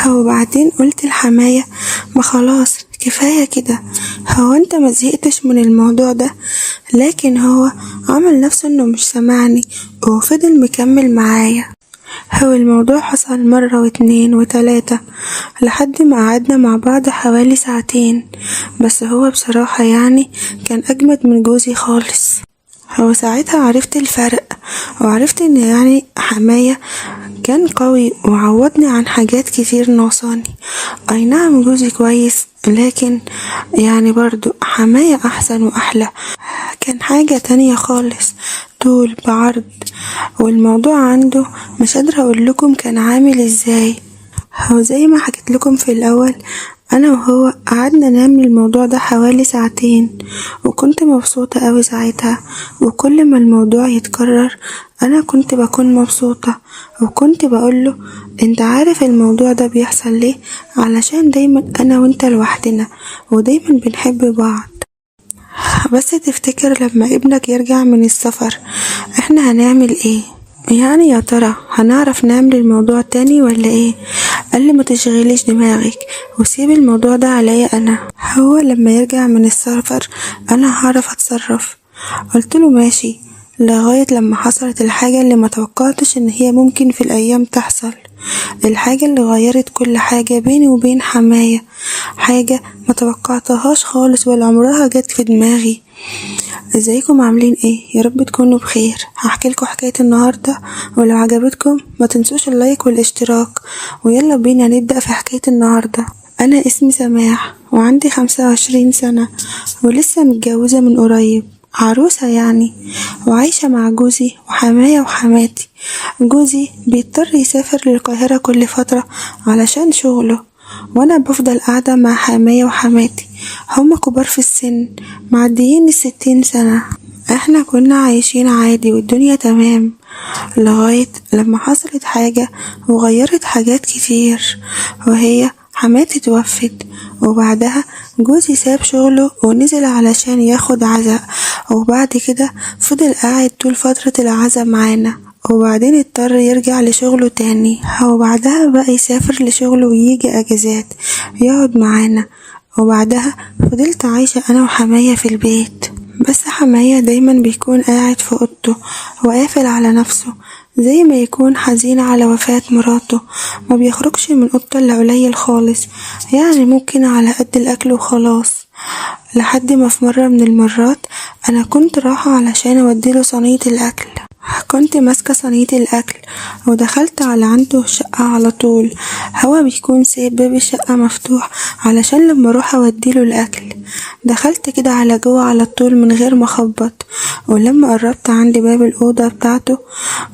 وبعدين قلت لحماية: ما خلاص كفاية كده، هو انت ما زهقتش من الموضوع ده؟ لكن هو عمل نفسه انه مش سمعني وفضل مكمل معايا. هو الموضوع حصل مرة واتنين وتلاتة لحد ما قعدنا مع بعض حوالي ساعتين، بس هو بصراحة يعني كان أجمد من جوزي خالص. هو ساعتها عرفت الفرق، وعرفت ان يعني حماية كان قوي وعوضني عن حاجات كتير ناقصاني. اي نعم جوزي كويس، لكن يعني برضو حماية احسن واحلى، كان حاجة تانية خالص، طول بعرض. والموضوع عنده مش قادرة اقول لكم كان عامل ازاي. هو زي ما حكيت لكم في الاول، انا وهو قعدنا نعمل الموضوع ده حوالي ساعتين، وكنت مبسوطة اوي ساعتها. وكل ما الموضوع يتكرر انا كنت بكون مبسوطة، وكنت بقوله: انت عارف الموضوع ده بيحصل ليه؟ علشان دايما انا وانت لوحدنا، ودايما بنحب بعض. بس تفتكر لما ابنك يرجع من السفر احنا هنعمل ايه؟ يعني يا ترى هنعرف نعمل الموضوع تاني ولا ايه؟ قال لي: ما تشغليش دماغك وسيب الموضوع ده عليا انا، هو لما يرجع من السفر انا هعرف اتصرف. قلت له ماشي، لغاية لما حصلت الحاجة اللي ما توقعتش ان هي ممكن في الايام تحصل، الحاجة اللي غيرت كل حاجة بيني وبين حماية، حاجة ما توقعتهاش خالص ولا عمرها جت في دماغي. ازيكم عاملين ايه؟ يا رب تكونوا بخير. هحكي لكم حكاية النهاردة، ولو عجبتكم ما تنسوش اللايك والاشتراك. ويلا بينا نبدأ في حكاية النهاردة. انا اسمي سماح وعندي 25 سنة، ولسه متجوزة من قريب، عروسة يعني، وعايشة مع جوزي وحماية وحماتي. جوزي بيضطر يسافر للقاهرة كل فترة علشان شغله، وانا بفضل قاعدة مع حماية وحماتي. هما كبار في السن، معديين ال60 سنة. احنا كنا عايشين عادي والدنيا تمام، لغاية لما حصلت حاجة وغيرت حاجات كتير، وهي حماتي توفت. وبعدها جوزي ساب شغله ونزل علشان ياخد عزاء، وبعد كده فضل قاعد طول فترة العزاء معانا، وبعدين اضطر يرجع لشغله تاني. وبعدها بقى يسافر لشغله ويجي اجازات يقعد معانا. وبعدها فضلت عايشة انا وحماية في البيت، بس حماية دايما بيكون قاعد في اوضته وقافل على نفسه، زي ما يكون حزين على وفاة مراته. ما بيخرجش من اوضته الا قليل خالص، يعني ممكن على قد الاكل وخلاص. لحد ما في مرة من المرات انا كنت رايحة علشان اوديله صينية الاكل، كنت ماسكة صينية الأكل ودخلت على عنده الشقة على طول. هو بيكون سايب باب الشقة مفتوح علشان لما اروح اوديله الأكل. دخلت كده على جوه على طول من غير ما اخبط، ولما قربت عند باب الأوضة بتاعته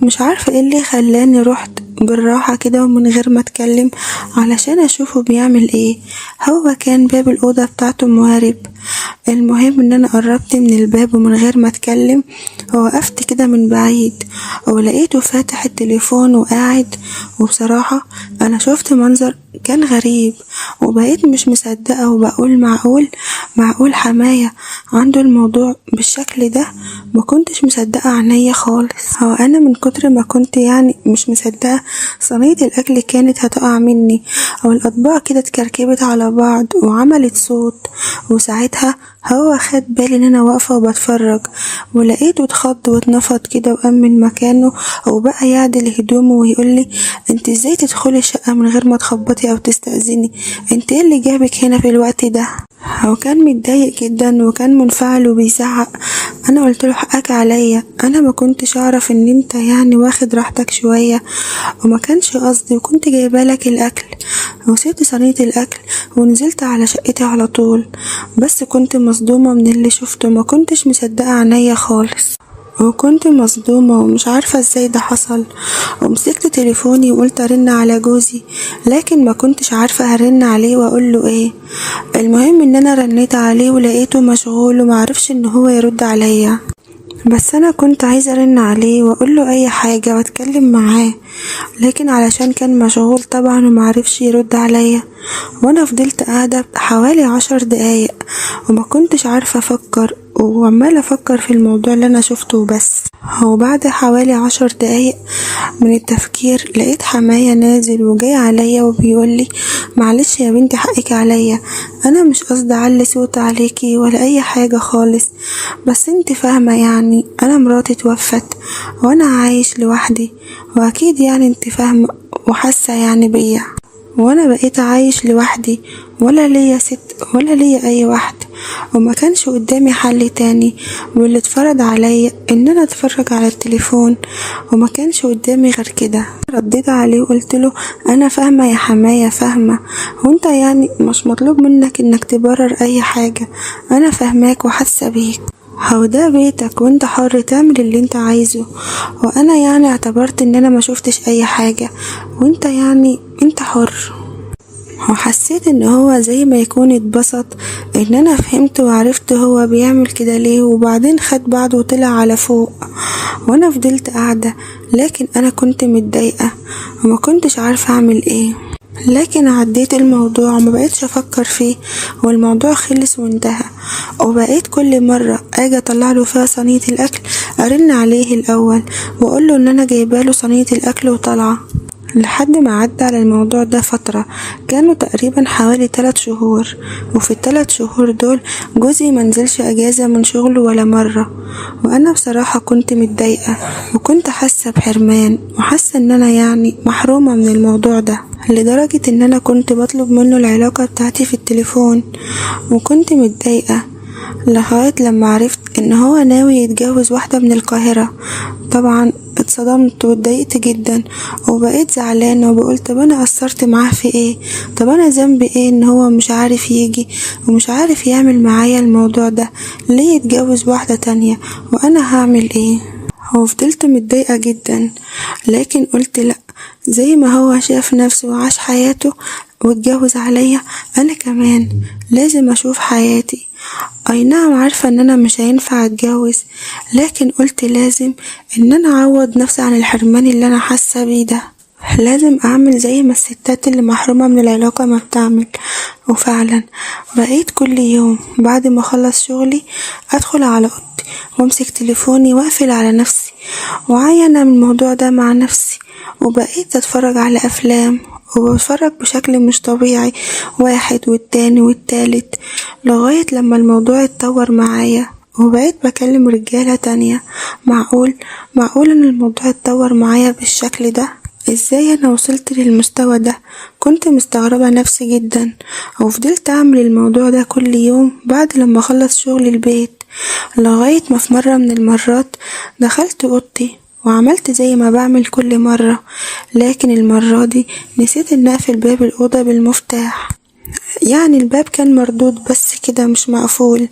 مش عارفة ايه اللي خلاني رحت بالراحة كده ومن غير ما اتكلم علشان اشوفه بيعمل ايه. هو كان باب الأوضة بتاعته موارب. المهم ان انا قربت من الباب ومن غير ما اتكلم ووقفت كده من بعيد، ولقيته فاتح التليفون وقاعد. وبصراحة انا شفت منظر كان غريب، وبقيت مش مصدقة وبقول معقول حماية عنده الموضوع بالشكل ده؟ ما كنتش مصدقة عينيا خالص. هو انا من كتر ما كنت يعني مش مصدقة، صينية الاكل كانت هتقع مني، او الاطباق كده اتكركبت على بعض وعملت صوت. وساعتها هو خد بالي ان انا واقفة وبتفرج، ولقيته اتخض واتنفض كده وقام من مكانه وبقى يعدل هدومه ويقولي: انت ازاي تدخلي الشقة من غير ما تخبطي او تستأذني؟ انت ايه اللي جابك هنا في الوقت ده؟ هو كان متضايق جدا وكان منفعل وبيزعق. انا قلت له: حقك عليا، انا ما كنتش اعرف ان انت يعني واخد راحتك شوية، وما كانش قصدي، وكنت جايبالك الاكل. وسبت صينية الاكل ونزلت على شقتي على طول، بس كنت مصدومة من اللي شفته، ما كنتش مصدقة عينيا خالص، وكنت مصدومة ومش عارفة ازاي ده حصل. ومسكت تليفوني وقلت ارن على جوزي، لكن ما كنتش عارفة هرن عليه واقوله ايه. المهم ان انا رنيت عليه ولقيته مشغول ومعرفش ان هو يرد عليا، بس انا كنت عايزة ارن عليه واقوله اي حاجة واتكلم معاه، لكن علشان كان مشغول طبعا ومعرفش يرد عليا. وانا فضلت قاعدة حوالي 10 دقايق وما كنتش عارفة افكر وعمالة افكر في الموضوع اللي انا شفته بس. وبعد حوالي 10 دقايق من التفكير لقيت حماية نازل وجاي عليا وبيقولي معلش يا بنتي حقك عليا، انا مش قصدي اعلي صوت عليكي ولا اي حاجة خالص، بس انت فاهمة يعني انا مراتي توفت وانا عايش لوحدي، واكيد يعني انت فاهمة وحاسة يعني بيا، وانا بقيت عايش لوحدي ولا ليا ست ولا ليا اي واحد، وما كانش قدامي حل تاني، واللي اتفرض عليا ان انا اتفرج على التليفون، وما كانش قدامي غير كده. رديت عليه وقلت له انا فاهمة يا حماية فاهمة، وانت يعني مش مطلوب منك انك تبرر اي حاجة، انا فاهماك وحاسة بيك، هو ده بيتك وانت حر تعمل اللي انت عايزه، وانا يعني اعتبرت ان انا ما شفتش اي حاجة، وانت يعني انت حر. وحسيت ان هو زي ما يكون اتبسط ان انا فهمت وعرفت هو بيعمل كده ليه، وبعدين خد بعضه وطلع على فوق، وانا فضلت قاعدة، لكن انا كنت متضايقة وما كنتش عارفة اعمل ايه، لكن عديت الموضوع وما بقيتش افكر فيه، والموضوع خلص وانتهى. وبقيت كل مرة اجي اطلع له فيها صينية الاكل ارن عليه الاول واقول له ان انا جايباله صينية الاكل وطالعة، لحد ما عدى على الموضوع ده فترة، كانوا تقريبا حوالي 3 شهور، وفي ال3 شهور دول جوزي منزلش اجازة من شغله ولا مرة، وانا بصراحة كنت متضايقة وكنت حاسة بحرمان وحاسة ان انا يعني محرومة من الموضوع ده، لدرجة ان انا كنت بطلب منه العلاقة بتاعتي في التليفون، وكنت متضايقة لغاية لما عرفت ان هو ناوي يتجوز واحدة من القاهرة. طبعا اتصدمت واتضايقت جدا وبقيت زعلانة وبقول طب انا قصرت معاه في ايه، طب انا ذنبي ايه ان هو مش عارف يجي ومش عارف يعمل معايا الموضوع ده، ليه يتجوز واحدة تانية وانا هعمل ايه؟ وفضلت متضايقة جدا، لكن قلت لا، زي ما هو شاف نفسه وعاش حياته واتجوز عليا، انا كمان لازم اشوف حياتي. اي نعم عارفة ان انا مش هينفع اتجوز، لكن قلت لازم ان انا اعوض نفسي عن الحرمان اللي انا حاسة بيه ده، لازم اعمل زي ما الستات اللي محرومة من العلاقة ما بتعمل. وفعلا بقيت كل يوم بعد ما اخلص شغلي ادخل على اوضتي وامسك تليفوني واقفل على نفسي وعاينة من الموضوع ده مع نفسي، وبقيت اتفرج على افلام وبتفرج بشكل مش طبيعي، واحد والتاني والتالت، لغاية لما الموضوع اتطور معايا وبقيت بكلم رجالة تانية. معقول ان الموضوع اتطور معايا بالشكل ده؟ ازاي انا وصلت للمستوى ده؟ كنت مستغربة نفسي جدا، وفضلت اعمل الموضوع ده كل يوم بعد لما اخلص شغل البيت، لغاية ما في مرة من المرات دخلت اوضتي وعملت زي ما بعمل كل مرة، لكن المرة دي نسيت ان اقفل باب الأوضة بالمفتاح، يعني الباب كان مردود بس كده مش مقفول.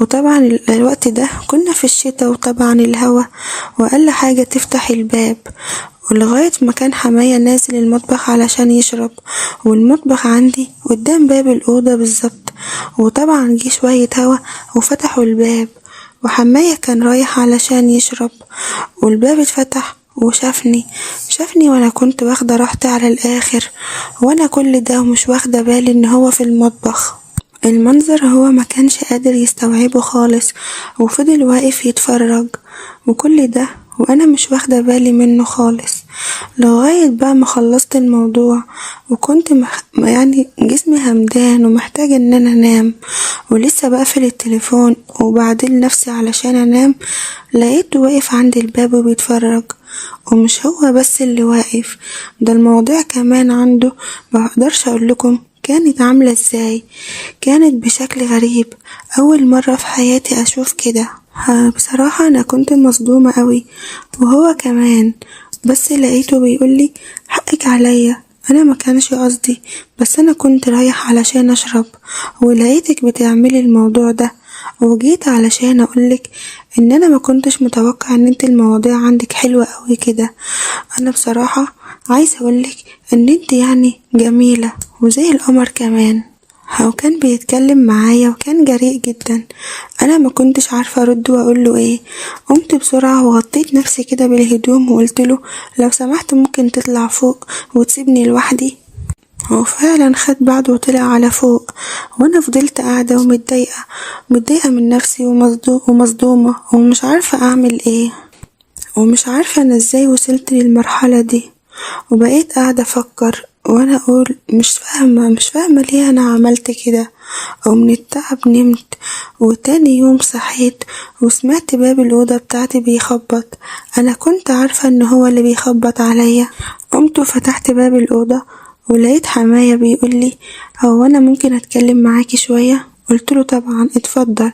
وطبعا الوقت ده كنا في الشتاء، وطبعا الهوا وأقل حاجة تفتح الباب، ولغاية ما كان حماية نازل المطبخ علشان يشرب، والمطبخ عندي قدام باب الأوضة بالظبط، وطبعا جه شوية هوا وفتحوا الباب، وحماية كان رايح علشان يشرب، والباب اتفتح وشافني وانا كنت واخدة راحتي على الاخر، وانا كل ده ومش واخدة بالي ان هو في المطبخ. المنظر هو ما كانش قادر يستوعبه خالص، وفضل واقف يتفرج، وكل ده وانا مش واخدة بالي منه خالص، لغاية بقى ما خلصت الموضوع، وكنت يعني جسمي همدان ومحتاجة ان انا انام، ولسه بقفل التليفون وبعدل نفسي علشان انام، لقيته واقف عند الباب وبيتفرج. ومش هو بس اللي واقف، ده المواضيع كمان عنده مقدرش اقولكم كانت عاملة ازاي، كانت بشكل غريب، اول مرة في حياتي اشوف كده. بصراحة انا كنت مصدومة قوي، وهو كمان، بس لقيته بيقولي حقك عليا، انا ما كانش قصدي، بس انا كنت رايح علشان اشرب ولقيتك بتعملي الموضوع ده، وجيت علشان اقولك ان انا ما كنتش متوقع ان انت المواضيع عندك حلوة قوي كده. انا بصراحة عايزة اقولك ان انت يعني جميلة وزي القمر كمان. هو كان بيتكلم معايا وكان جريء جدا، انا ما كنتش عارفة ارد واقوله ايه، قمت بسرعة وغطيت نفسي كده بالهدوم وقلتله لو سمحت ممكن تطلع فوق وتسيبني لوحدي. وفعلا خد بعضه وطلع على فوق، وانا فضلت قاعدة ومتضايقة من نفسي ومصدومة ومش عارفة اعمل ايه، ومش عارفة انا ازاي وصلت للمرحلة دي. وبقيت قاعدة افكر وانا اقول مش فاهمة ليه انا عملت كده. ومن التعب نمت، وتاني يوم صحيت وسمعت باب الأوضة بتاعتي بيخبط. انا كنت عارفة ان هو اللي بيخبط عليا. قمت وفتحت باب الأوضة ولقيت حماية بيقولي هو انا ممكن اتكلم معاكي شوية؟ قلتله طبعا اتفضل.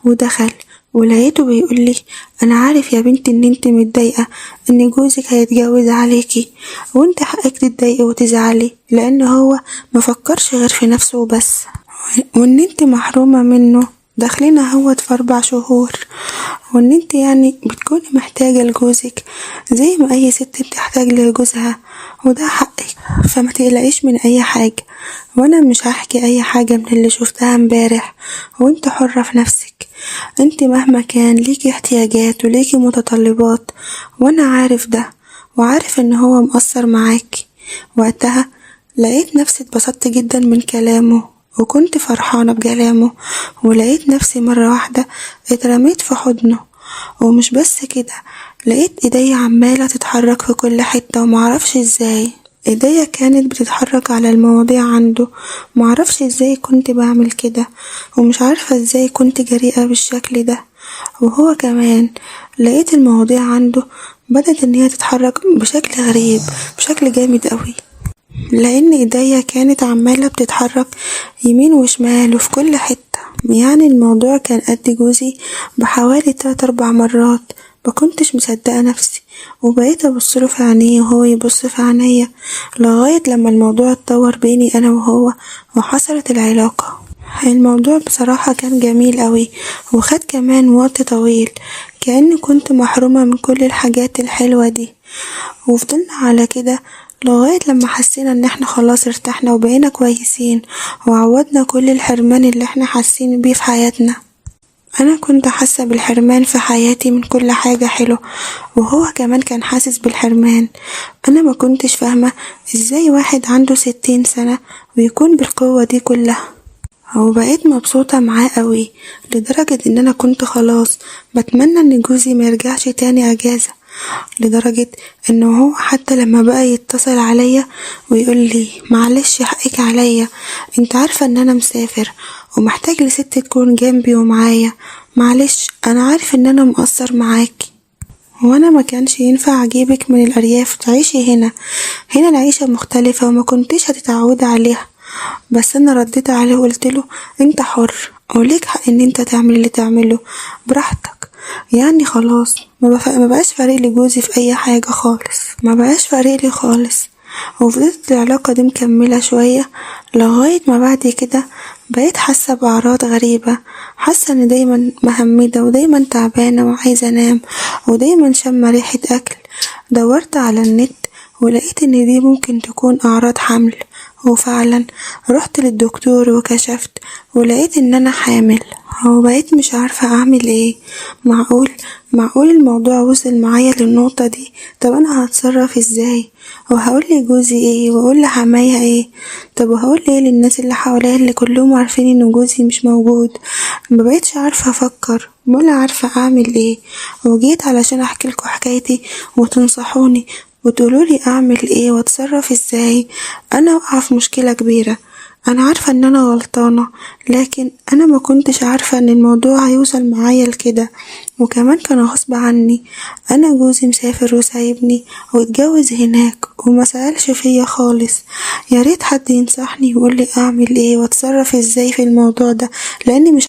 ودخل ولقيته بيقولي انا عارف يا بنتي ان انت متضايقة ان جوزك هيتجوز عليكي، وانت حقك تتضايقي وتزعلي لان هو مفكرش غير في نفسه وبس، وان انت محرومة منه داخلين اهوت في 4 شهور، وان انت يعني بتكوني محتاجة لجوزك زي ما اي ست بتحتاج لجوزها، وده حقك. فما تقلقيش من اي حاجة، وانا مش هحكي اي حاجة من اللي شفتها امبارح، وانت حرة في نفسك. انت مهما كان ليكي احتياجات وليكي متطلبات، وانا عارف ده وعارف ان هو مقصر معاكي. وقتها لقيت نفسي اتبسطت جدا من كلامه وكنت فرحانة بكلامه، ولقيت نفسي مرة واحدة اترميت في حضنه. ومش بس كده، لقيت ايديا عمالة تتحرك في كل حتة ومعرفش ازاي. ايديا كانت بتتحرك على المواضيع عنده، معرفش ازاي كنت بعمل كده، ومش عارفة ازاي كنت جريئة بالشكل ده. وهو كمان لقيت المواضيع عنده بدأت ان هي تتحرك بشكل غريب، بشكل جامد قوي، لان ايديا كانت عمالة بتتحرك يمين وشمال وفي كل حتة. يعني الموضوع كان قد جوزي بحوالي 3-4 مرات. ما كنتش مصدقة نفسي، وبقيت ابصله في عينيه وهو يبص في عينيا، لغاية لما الموضوع اتطور بيني انا وهو وحصلت العلاقة. الموضوع بصراحة كان جميل قوي، وخد كمان وقت طويل، كأني كنت محرومة من كل الحاجات الحلوة دي. وفضلنا على كده لغاية لما حسينا ان احنا خلاص ارتحنا وبقينا كويسين، وعوضنا كل الحرمان اللي احنا حاسين بيه في حياتنا. انا كنت حاسة بالحرمان في حياتي من كل حاجة حلوة، وهو كمان كان حاسس بالحرمان. انا ما كنتش فاهمة ازاي واحد عنده 60 سنة ويكون بالقوة دي كلها. وبقيت مبسوطة معاه قوي، لدرجة ان انا كنت خلاص بتمنى ان جوزي ما يرجعش تاني اجازة، لدرجة انه هو حتى لما بقى يتصل عليا ويقول لي معلش حقك عليا، انت عارفة ان انا مسافر ومحتاج لست تكون جنبي ومعايا، معلش انا عارف ان انا مقصر معاكي، وانا ما كانش ينفع اجيبك من الارياف تعيشي هنا العيشة مختلفة وما كنتش هتتعودي عليها. بس انا رديت عليه وقلتله انت حر وليك حق ان انت تعمل اللي تعمله براحتك. يعني خلاص ما بقاش فارق لي جوزي في اي حاجة خالص، ما بقاش فارق لي خالص. وفضلت العلاقة دي مكملة شوية لغاية ما بعد كده بقيت حاسة بأعراض غريبة، حاسة ان دايما مهمدة ودايما تعبانة وعايزة انام، ودايما شامة ريحة اكل. دورت على النت ولقيت ان دي ممكن تكون اعراض حمل، وفعلا رحت للدكتور وكشفت ولقيت ان انا حامل. وبقيت مش عارفة اعمل ايه. معقول الموضوع وصل معايا للنقطة دي؟ طب انا هتصرف ازاي؟ وهقول لجوزي ايه؟ واقول لحماية ايه؟ طب وهقول ايه للناس اللي حواليا اللي كلهم عارفين ان جوزي مش موجود؟ ما بقيتش عارفة افكر ولا عارفة اعمل ايه. وجيت علشان احكي لكم حكايتي وتنصحوني وتقولولي اعمل ايه واتصرف ازاي. انا واقعة في مشكلة كبيرة، انا عارفة ان انا غلطانة، لكن انا ما كنتش عارفة ان الموضوع هيوصل معايا لكده، وكمان كان غصب عني. انا جوزي مسافر وسايبني واتجوز هناك وما سألش فيا خالص. يا ريت حد ينصحني ويقولي اعمل ايه واتصرف ازاي في الموضوع ده، لاني مش